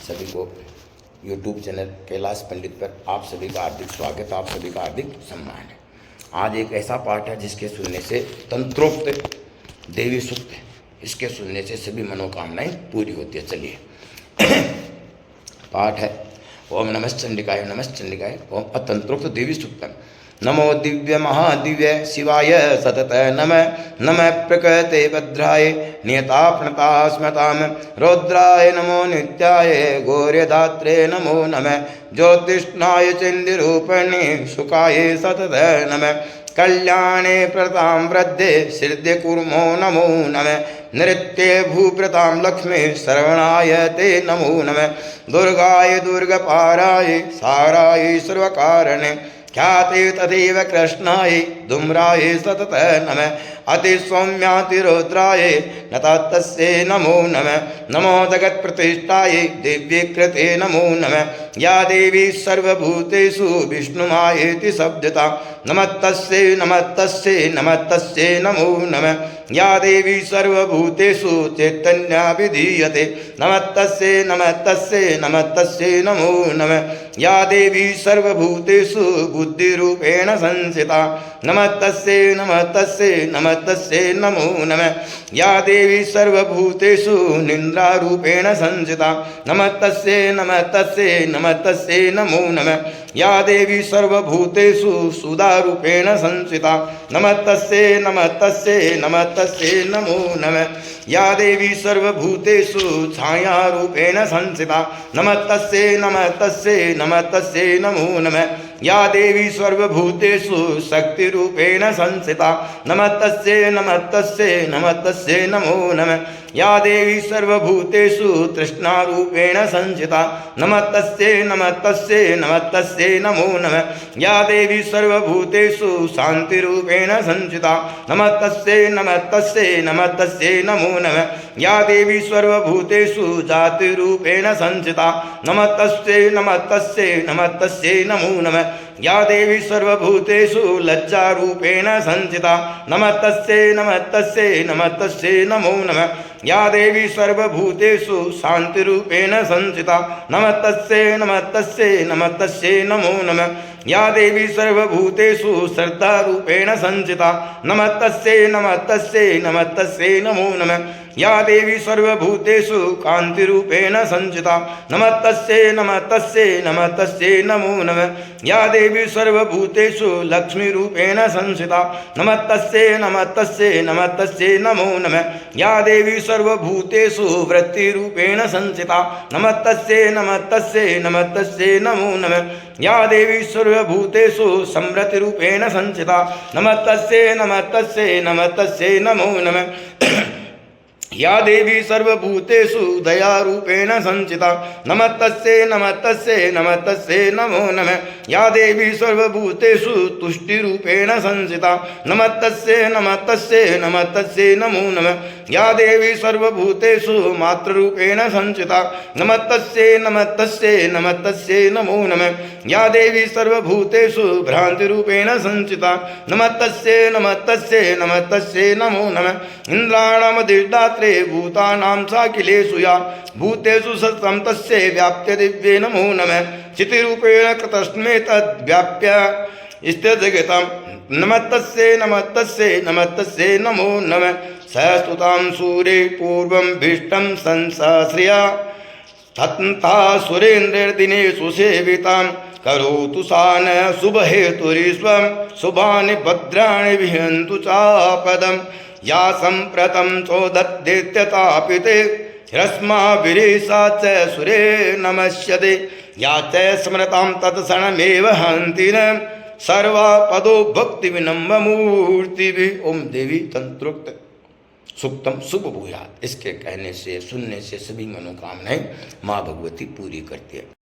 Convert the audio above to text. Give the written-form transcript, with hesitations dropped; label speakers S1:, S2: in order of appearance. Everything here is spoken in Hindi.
S1: सभी को YouTube चैनल कैलाश पंडित पर आप सभी का हार्दिक स्वागत, आप सभी का हार्दिक सम्मान है। आज एक ऐसा पाठ है जिसके सुनने से तंत्रोक्त देवी सूक्त, इसके सुनने से सभी मनोकामनाएं पूरी होती है। चलिए पाठ है ओम नमश्चंडिकाय नमश्चंडिकाय ओम अतंत्रोक्त देवी सूक्तम। नमो दिव्य महादिव्य शिवाय सतत नमः प्रकृते भद्राय नियताप्नता स्मताम रौद्राय नमो नित्याय गौर्यदात्रे नमो नमः ज्योतिष्णाय चंद्रूपणे शुकाय सतत नमः कल्याणे प्रतां वृद्धे सिद्धे कुर्मो नमो नमः नृत्ये भूप्रतां लक्ष्मी श्रवणाय ते नमो नमः दुर्गाय दुर्गपाराय साराय सर्वकारणे ख्याते तथैव कृष्णाय धूम्राय सतत नमः अतिसौम्यातिरौद्राय नतात्तस्ये नमो नमः नमो जगत्प्रतिष्ठाय दिव्यकृते नमो नमः या देवी सर्वभूतेषु विष्णुमायेति शब्दता नमस्तस्यै नमस्तस्यै नमस्तस्यै नमो नमः या देवी सर्वभूतेषु चैतन्या विधीयते नमस्तस्यै नमस्तस्यै नमस्तस्यै नमो नमः या देवी सर्वभूतेषु बुद्धिरूपेण संस्थिता नमस्तस्यै नमस्तस्यै नमस्तस्यै नमो नमः या देवी सर्वभूतेषु निन्द्रारूपेण संस्थिता नमस्तस्यै नमस्तस्यै नमस्तस्यै नमो नमः या देवी सर्वभूतेषु सुधारूपेण संस्थिता नमस्तस्यै नमस्तस्यै नमस्तस्यै नमो नमः या देवी सर्वभूतेषु छायारूपेण संस्थिता नमस्तस्यै नमस्तस्यै नमस्तस्यै नमो नमः या देवी सर्वभूतेषु शक्तिरूपेण संस्थिता नमस्तस्यै नमस्तस्यै नमस्तस्यै नमो नमः या देवी सर्वभूतेषु तृष्णारूपेण संस्थिता नमस्तस्यै नमस्तस्यै नमस्तस्यै नमो नमः या देवी सर्वभूतेषु शान्तिरूपेण संस्थिता नमस्तस्यै नमस्तस्यै नमस्तस्यै नमो नमः या देवी सर्वभूतेषु जातिरूपेण संस्थिता नमस्तस्यै नमस्तस्यै नमस्तस्यै नमो नमः या देवी सर्वभूतेषु लज्जारूपेण संस्थिता नमस्तस्यै नमस्तस्यै नमस्तस्यै नमो नमः या देवी सर्वभूतेषु शान्तिरूपेण संस्थिता नमस्तस्यै नमस्तस्यै नमस्तस्यै नमो नमः या देवी सर्वभूतेषु श्रद्धारूपेण संस्थिता नमस्तस्यै नमस्तस्यै नमस्तस्यै नमो नमः या देवी सर्वभूतेषु कान्तिरूपेण संस्थिता नमस्तस्यै नमस्तस्यै नमस्तस्यै नमो नमः या देवी सर्वभूतेषु लक्ष्मीरूपेण संस्थिता नमस्तस्यै नमस्तस्यै नमस्तस्यै नमो नमः या देवी सर्वभूतेषु वृत्तिरूपेण संस्थिता नमस्तस्यै नमस्तस्यै नमस्तस्यै नमो नमः या देवी सर्वभूतेषु समृद्धिरूपेण संस्थिता नमस्तस्यै नमस्तस्यै नमस्तस्यै नमो नमः या देवी सर्वभूतेषु दयारूपेण संस्थिता नमस्तस्यै नमस्तस्यै नमस्तस्यै नमो नमः या देवी सर्वभूतेषु तुष्टिरूपेण संस्थिता नमस्तस्यै नमस्तस्यै नमस्तस्यै नमो नमः या देवी सर्वभूतेषु मातृरूपेण संस्थिता नमस्तस्यै नमस्तस्यै नमस्तस्यै नमो नमः या देवी सर्वभूतेषु भ्रान्तिरूपेण संस्थिता नमस्तस्यै नमस्तस्यै नमस्तस्यै नमो नमः इन्द्राणामधिष्ठात्रे भूतानां साखिलेषु या भूतेषु सततं तस्यै व्याप्य दिव्ये नमो नमः चितिरूपेण कृतस्मै तद्व्याप्य स्थितजगतां नमस्तस्यै नमस्तस्यै नमस्तस्यै नमो नमः सहस्तुतां सूरे पूर्वं भीष्टं संसाश्रिया तथा सुरेन्द्रदिनेषु सेवितां करोतु सा न शुभहेतुरीश्वं शुभानि भद्राणि विहन्तु चापदम् या सम्प्रतं चोदद्दैत्यतापिते ह्रस्माभिरीशा च सुरे नमस्यते या च स्मरतां तत्क्षणमेव हन्ति न सर्वापदो भक्तिविनम्रमूर्तिभिः। ओम देवी तंत्रोक्त सूक्तम शुभ भूयात्। इसके कहने से सुनने से सभी मनोकामनाएं माँ भगवती पूरी करती है।